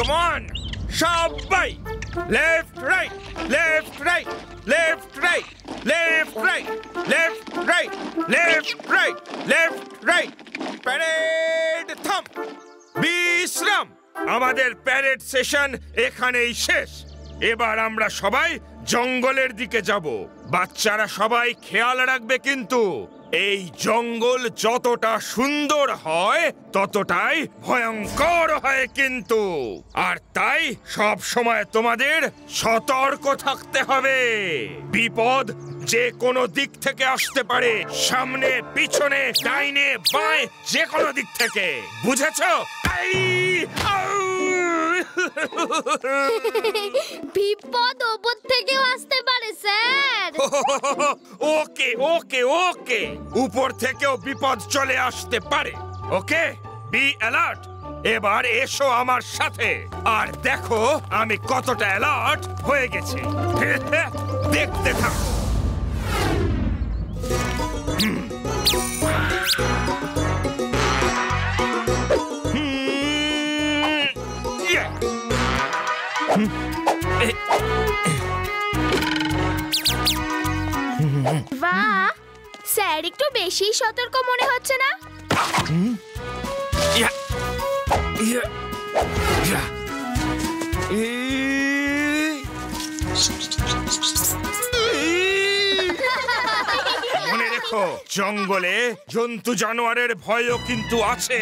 Come on সবাই left right left right left right left right left right left right left right parade থাম বিশ্রাম আমাদের parade session এখানেই শেষ এবার আমরা সবাই জঙ্গলের দিকে যাব বাচ্চারা সবাই খেয়াল রাখবে কিন্তু এই জঙ্গল যতটা সুন্দর হয় ততটাই ভয়ঙ্কর হয় কিন্তু আর তাই সব সময় তোমাদের সতর্ক থাকতে হবে বিপদ যে কোনো দিক থেকে আসতে পারে সামনে পিছনে ডাইনে বাঁয়ে যে কোনো দিক থেকে বুঝেছো বিপদ ওপর থেকেও আসতে পারে স্যার ওকে ওকে ওকে উপর থেকেও বিপদ চলে আসতে পারে ওকে বি অ্যালার্ট এবার এসো আমার সাথে আর দেখো আমি কতটা অ্যালার্ট হয়ে গেছি দেখতে থাকো বাহ স্যার একটু বেশি সতর্ক মনে হচ্ছে না মনে রেখো জঙ্গলে জন্তু জানোয়ারের ভয়ও কিন্তু আছে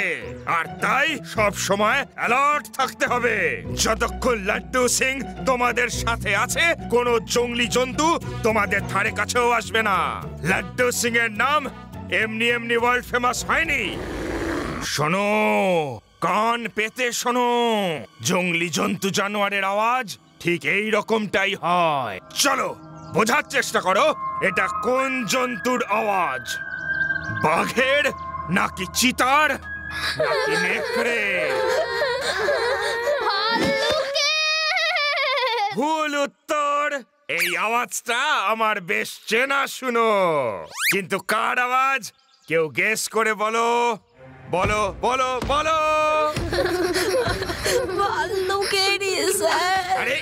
আর তাই সব সময় অ্যালার্ট থাকতে হবে যতক্ষণ লাড্ডু সিং তোমাদের সাথে আছে কোনো জঙ্গলি জন্তু তোমাদের ধারে কাছেও আসবে না লাড্ডু সিং এর নাম এমনি এমনি ওয়ার্ল্ড ফেমাস হয়নি শোনো কান পেতে শোনো জঙ্গলি জন্তু জানোয়ারের আওয়াজ ঠিক এই রকমটাই হয় চলো বোঝার চেষ্টা করো এটা কোন জন্তুর আওয়াজ বাঘের নাকি চিতার নাকি নেকড়ে ভুল উত্তর এই আওয়াজটা আমার বেশ চেনা শুনো কিন্তু কার আওয়াজ কেউ গেস করে বলো বলো বলো বলো আরে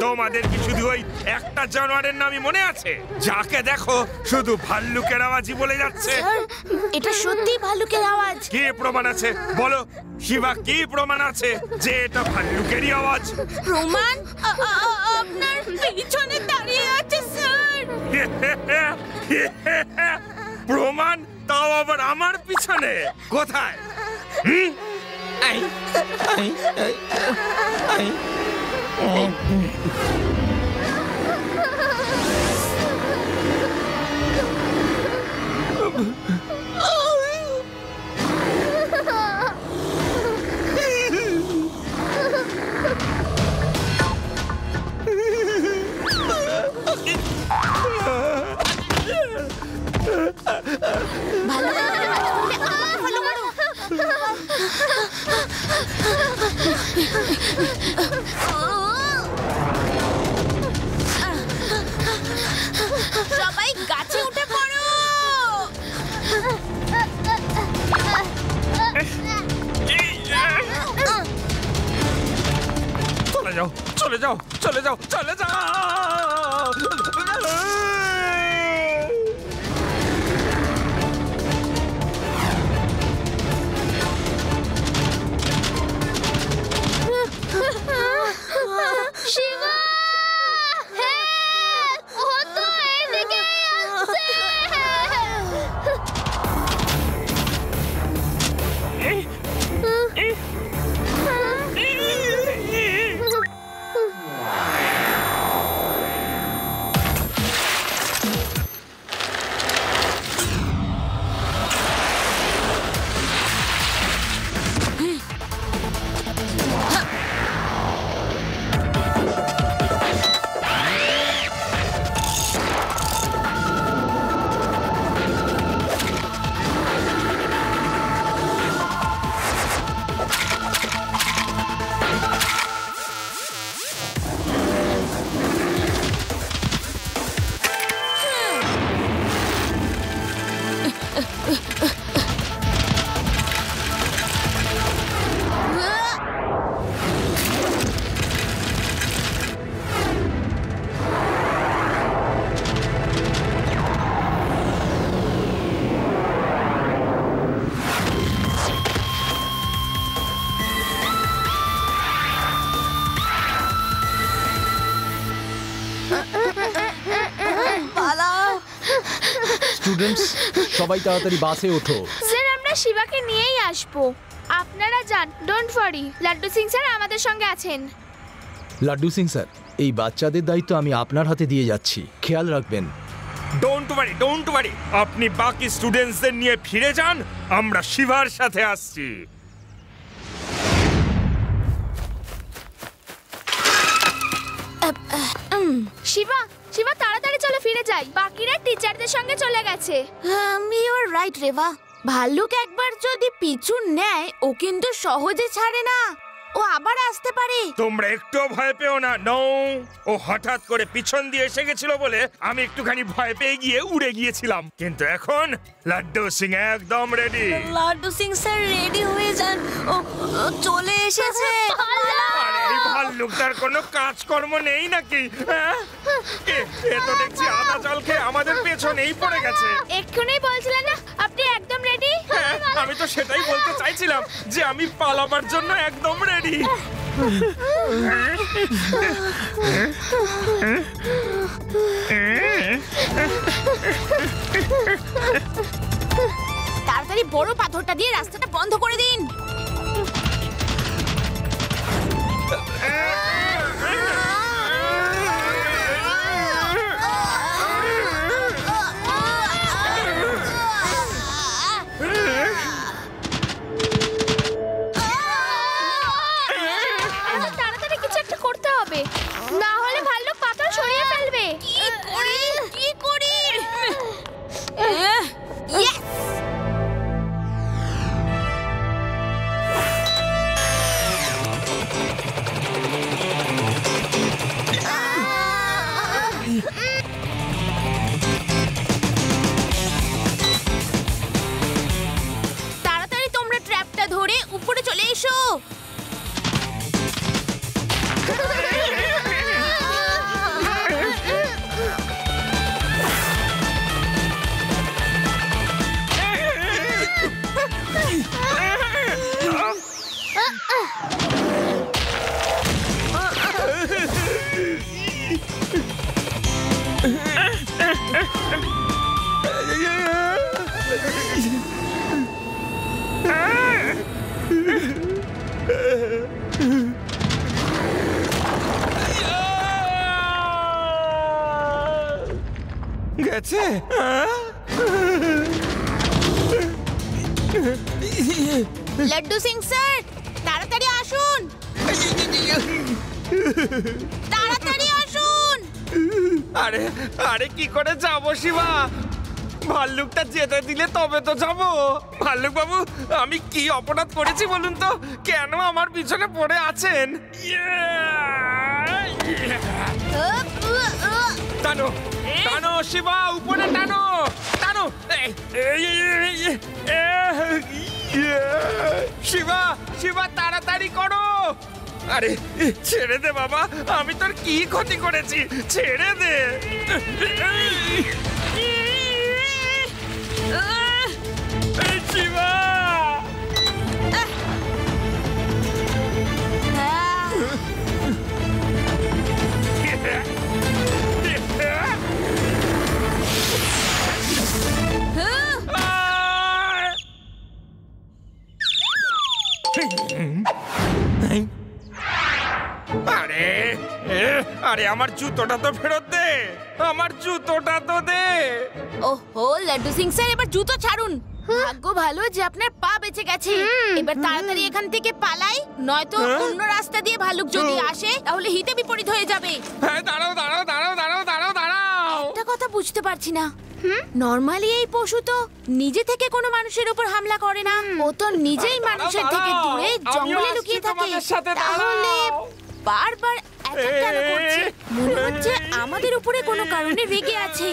তোমাদের কি শুধু ওই একটা জানোয়ারের নামই মনে আছে যাকে দেখো শুধু ভাল্লুকের আওয়াজই বলে যাচ্ছে এটা সত্যি ভাল্লুকের আওয়াজ কি প্রমাণ আছে বলো শিবা কি প্রমাণ আছে যে এটা ভাল্লুকেরই আওয়াজ প্রমাণ আপনার পিছনে দাঁড়িয়ে আছে স্যার প্রমাণ তাও আবার আমার পিছনে কোথায় সবাই গাছে উঠে পড়ো চলে যাও চলে যাও চলে যাও চলে যাও শিবা ও তো এদিকে আসছে স্টুডেন্টস, সবাই তাড়াতাড়ি বাসে ওঠো। স্যার আমরা শিবাকে নিয়েই আসবো, আপনারা যান, don't worry. Laddu Singh sir আমাদের সঙ্গে আছেন। লাড্ডু সিং স্যার, এই বাচ্চাদের দায়িত্ব আমি আপনার হাতে দিয়ে যাচ্ছি, খেয়াল রাখবেন। ডোন্ট ওয়ারি, আপনি বাকি স্টুডেন্টসদের নিয়ে ফিরে যান, আমরা শিবার সাথে আসছি। শিবা, শিবা তাড়াতাড়ি চলে ফিরে যাই, বাকিরা টিচারদের সঙ্গে চলে গেছে। ইউ আর রাইট রেবা, ভাল্লুক একবার যদি পিছু নেয় ও কিন্তু সহজে ছাড়ে না, ও আবার আসতে পারে। তোমরা একটু ভয় পেও না। নো, ও হঠাৎ করে পিছন দিয়ে এসে গেছিল বলে আমি একটুখানি ভয় পেয়ে গিয়ে উড়ে গিয়েছিলাম, কিন্তু এখন লাড্ডু সিং একদম ready. Laddu Singh sir ready হয়ে যান, ও চলে এসেছে। আরে এই ভাল্লুকটার কোনো কাজকর্ম নেই নাকি? হ্যাঁ? এ তো দেখছি আদা জল খেয়ে আমাদের পেছনেই পড়ে গেছে। এক্ষুনি বলছিলেন না আপনি একদম রেডি? হ্যাঁ, আমি তো সেটাই বলতে চাইছিলাম যে আমি পালাবার জন্য একদম রেডি। তাড়াতাড়ি বড় পাথরটা দিয়ে রাস্তাটা বন্ধ করে দিন। তাড়াতাড়ি কিছু একটা করতে হবে, না হলে ভাল্লুক পাথর সরিয়ে ফেলবে। কি করি? ইয়েস! তাড়াতাড়ি তোমরা ট্র্যাপটা ধরে উপরে চলে এসো। গেছে? লাড্ডু সিং স্যার তাড়াতাড়ি আসুন, তাড়াতাড়ি আসুন। আরে আরে কি করে যাবো শিবা? ভাল্লুকটা যেতে দিলে তবে তো যাবো। ভাল্লুক বাবু, আমি কি অপরাধ করেছি বলুন তো? কেন আমার পিছনে পড়ে আছেন? টানো টানো শিবা, উপরে টানো টানো। শিবা শিবা তাড়াতাড়ি করো। আরে ছেড়ে দে বাবা, আমি তোর কি ক্ষতি করেছি? ছেড়ে দে। শিবা আরে আরে আমার জুতোটা তো ফেরত দে, আমার জুতোটা তো দে। ওহো লাড্ডু সিং স্যার এবার জুতো ছাড়ুন। ভাগ্য ভালো যে আপনার পা বেঁচে গেছে। এবার তাড়াতাড়ি এখান থেকে পালাই, নয়তো অন্য রাস্তা দিয়ে ভালুক যদি আসে তাহলে হিতে বিপরীত হয়ে যাবে। হ্যাঁ দাঁড়াও দাঁড়াও দাঁড়াও দাঁড়াও দাঁড়াও দাঁড়াও। একটা কথা বুঝতে পারছি না, নরমালি এই পশু তো নিজে থেকে কোনো মানুষের উপর হামলা করে না, ও তো নিজেই মানুষের থেকে দূরে জঙ্গলে লুকিয়ে থাকে। তাহলে বারবার অ্যাটাক কেন করছে? মনে হচ্ছে আমাদের উপরে কোনো কারণে রেগে আছে।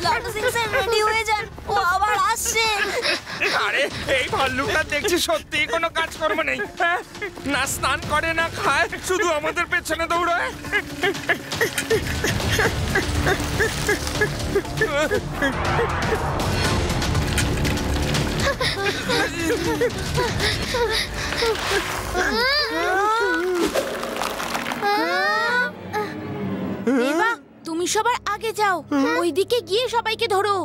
লাড্ডু সিং স্যার রেডি হয়ে যান, ও আবার আসছে। আরে এই ভাল্লুকটা দেখছি সত্যি কোনো কাজকর্ম নেই। হ্যাঁ, না স্নান করে না খায়, শুধু আমাদের পেছনে দৌড়ায়। তুমি সবার আগে যাও, ওইদিকে গিয়ে সবাইকে ধরো।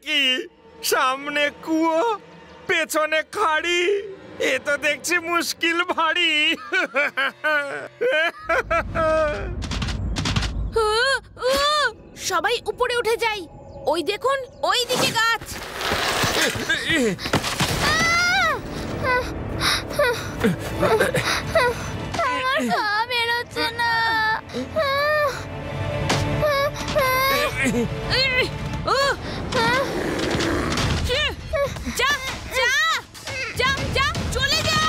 কি সামনে কুয়ো, পেছনে খাড়ি, এ তো দেখছি মুশকিল ভারী। সবাই উপরে উঠে যাই। ওই দেখুন, ওই দিকে গাছ। আমার পা বেরোচ্ছে না। চলে যা।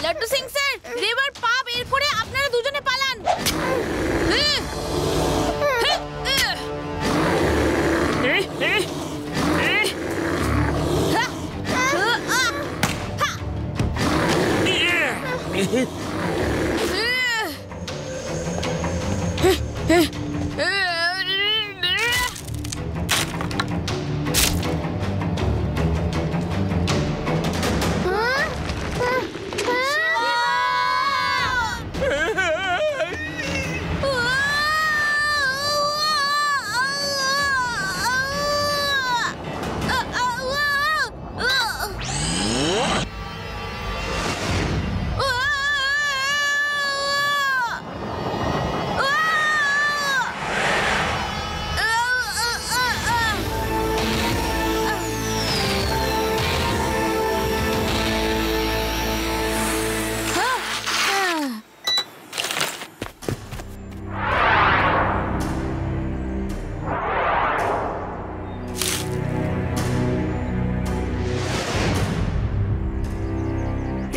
লাড্ডু সিং স্যার, রেবার পা বের করে আপনারা দুজনে পালান।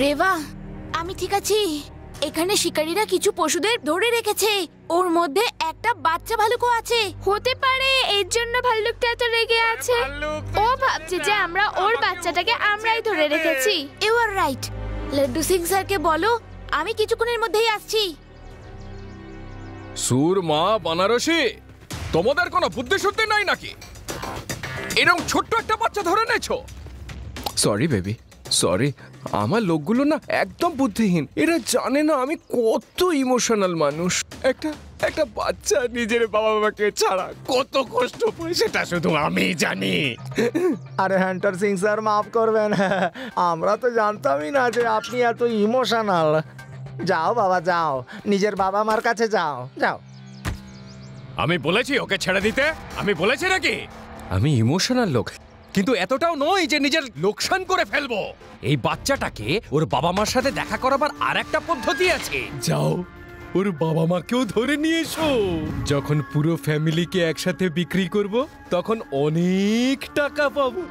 রেবা, আমি ঠিক আছি। এখানে শিকারীরা কিছু পশুদের ধরে রেখেছে, ওর মধ্যে একটা বাচ্চা ভালুকও আছে। হতে পারে এর জন্য ভাল্লুকটা এত রেগে আছে। ও ভাবছে যে আমরা ওর বাচ্চাটাকে আমরাই ধরে রেখেছি। You are right. Laddu Singh স্যারকে বলো আমি কিছুক্ষণের মধ্যেই আসছি। সুরমা, বানারসি, তোমাদের কোনো বুদ্ধি শুদ্ধি নাই নাকি? এরকম ছোট্ট একটা বাচ্চা ধরে নেছো? Sorry baby, sorry. আমার লোকগুলো না একদম বুদ্ধিহীন। এরা জানে না আমি কত ইমোশনাল মানুষ। একটা বাচ্চা নিজের বাবা মাকে ছাড়া কত কষ্ট পায় সেটা শুধু আমিই জানি। আরে হান্টার সিং স্যার, মাফ করবেন, আমরা তো জানতামই না যে আপনি এত ইমোশনাল। যাও বাবা, যাও, নিজের বাবা মার কাছে যাও, যাও। আমি বলেছি ওকে ছেড়ে দিতে? আমি বলেছি নাকি? আমি ইমোশনাল লোক, কিন্তু এতটাও নয় যে নিজের লোকসান করে ফেলবো। এই বাচ্চাটাকে ওর বাবা মার সাথে দেখা করাবার আর একটা পদ্ধতি আছে। যাও, ওর বাবা মাকেও ধরে নিয়ে এসো। যখন পুরো ফ্যামিলিকে একসাথে বিক্রি করব তখন অনেক টাকা পাবো।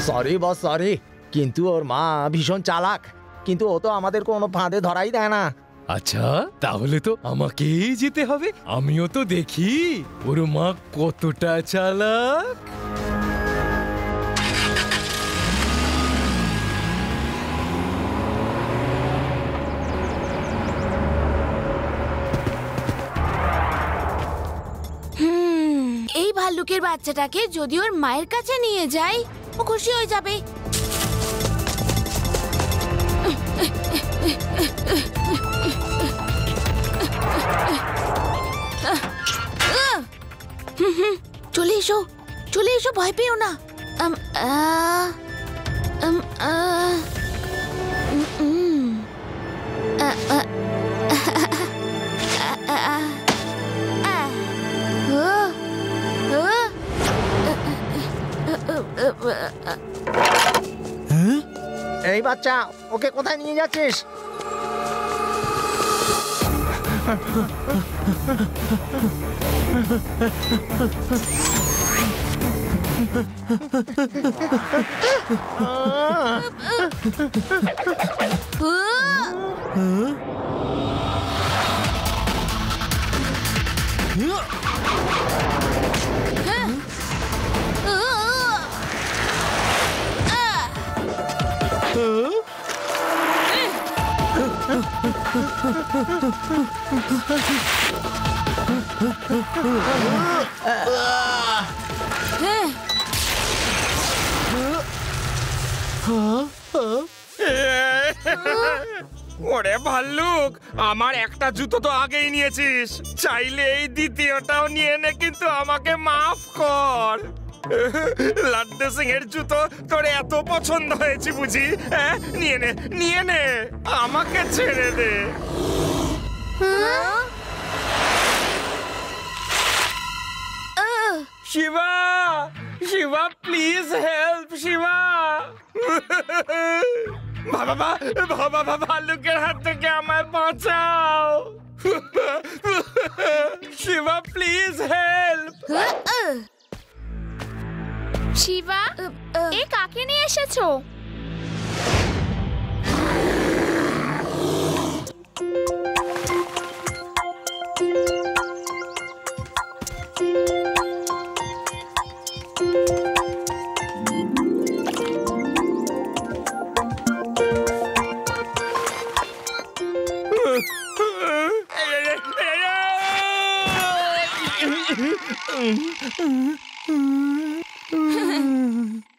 সরি বস, সরি, কিন্তু ওর মা ভীষণ চালাক, কিন্তু ও তো আমাদের কোনো ফাঁদে ধরাই দেয় না। আচ্ছা, তাহলে তো আমাকেই যেতে হবে। আমিও তো দেখি ওর মা কতটা চালাক। এই ভাল্লুকের বাচ্চাটাকে যদি ওর মায়ের কাছে নিয়ে যাই, ও খুশি হয়ে যাবে। চলে এসো, চলে এসো, ভয় পেও না। এই বাচ্চা, ওকে কোথায় নিয়ে যাচ্ছিস? ওরে ভাল্লুক, আমার একটা জুতো তো আগেই নিয়েছিস, চাইলে এই দ্বিতীয়টাও নিয়ে নে, কিন্তু আমাকে মাফ কর। লাড্ডু সিং এর জুতো তোর এত পছন্দ হয়েছে বুঝি? হ্যাঁ, নিয়ে নে, আমাকে ছেড়ে দে। Shiva, Shiva please help, Shiva. বাবা, ভাল্লুকের হাত থেকে আমায় বাঁচাও। Shiva please help. শিবা, এ কাকে নিয়ে এসেছো?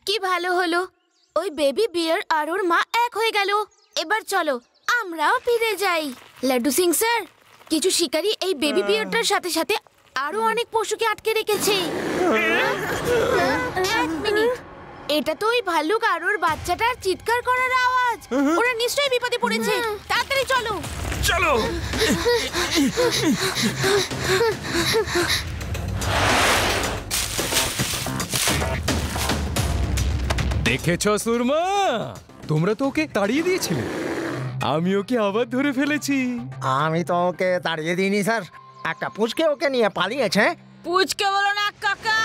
কি ভালো হলো, ওই বেবি বিয়ার আর ওর মা এক হয়ে গেল। এবার চলো আমরাও ফিরে যাই। লাড্ডু সিং স্যার, কিছু শিকারী এই বেবি বিয়ারটার সাথে সাথে আরো অনেক পশুকে আটকে রেখেছে। এক মিনিট, এটা তো ওই ভাল্লুক আর ওর বাচ্চাটার চিৎকার করার আওয়াজ। ওরা নিশ্চয়ই বিপদে পড়েছে। তাড়াতাড়ি চলো চলো। দেখেছ সুরমা, তোমরা তো ওকে তাড়িয়ে দিয়েছিলে, আমি ওকে আবার ধরে ফেলেছি। আমি তো ওকে তাড়িয়ে দিইনি স্যার, একটা পুচকে ওকে নিয়ে পালিয়েছে। পুচকে বলো না কাকা।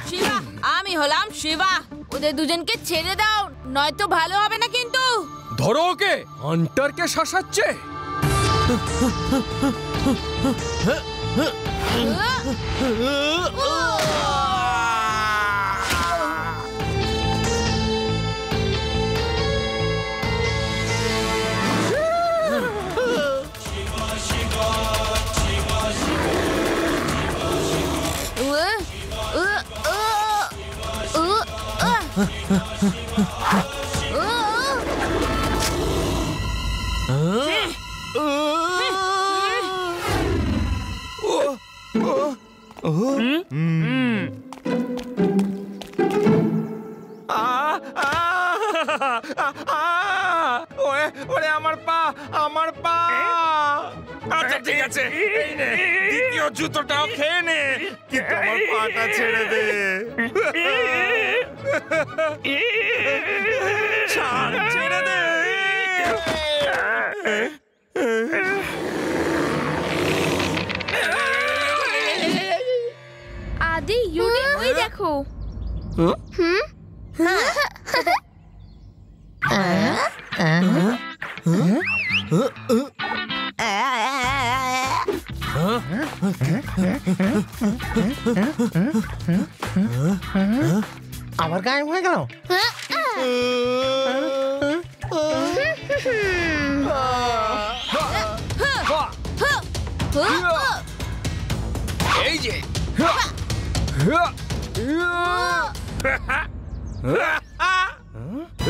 শিবা, আমি হলাম শিবা। ওদের দুজনকে ছেড়ে দাও, নয়তো ভালো হবে না কিন্তু। ধরো ওকে, হান্টারকে শাসাচ্ছে। ওরে আমার পা, আমার পা। আচ্ছা ঠিক আছে, এই নে, দ্বিতীয় জুতোটাও খেয়ে নে, কিন্তু আমার পাটা ছেড়ে দে। ছাড়, ছেড়ে দে। আদি, ইউনি, ওই দেখো। আবার গায়েব হয়ে গেল। এই যে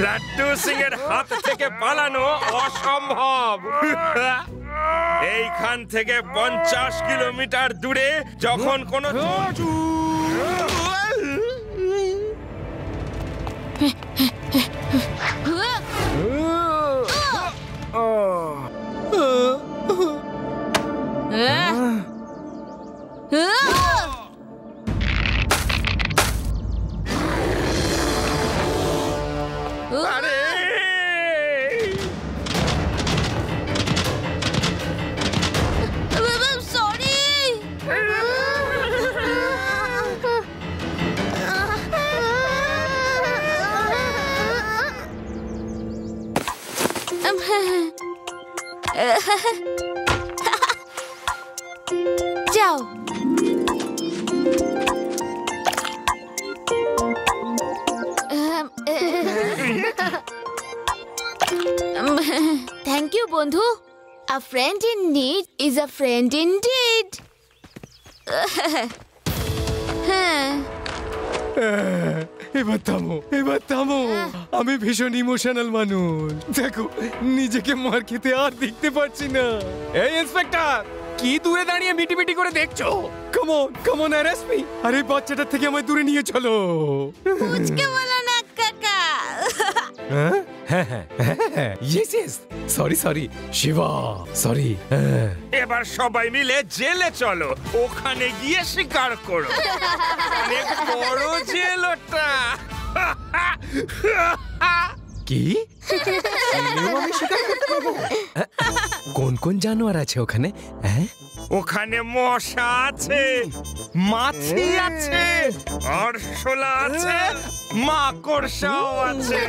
লাড্ডু সিং এর হাত থেকে পালানো অসম্ভব। এইখান থেকে 50 কিলোমিটার দূরে যখন কোনো যাও। থ্যাংক ইউ বন্ধু। A friend in need is a friend indeed. হ্যাঁ, এবার থামো আমি ভীষণ ইমোশনাল মানুষ। দেখো নিজেকে মার খেতে আর দেখতে পারছি না। এই ইন্সপেক্টর, কি দূরে দাঁড়িয়ে মিটিমিটি করে দেখছো? Come on arrest me. আরে বাচ্চাটার থেকে আমায় দূরে নিয়ে চলো। মুচকে বলো না কাকা। Yes sorry Shiva, sorry. এবার সবাই মিলে জেলে চলো, ওখানে গিয়ে শিকার করো। অনেক বড় জেল ওটা। কি? কোন কোন জানোয়ার আছে ওখানে? ওখানে মশা আছে, মাছি আছে, আরশোলা আছে, মাকড়সাও আছে।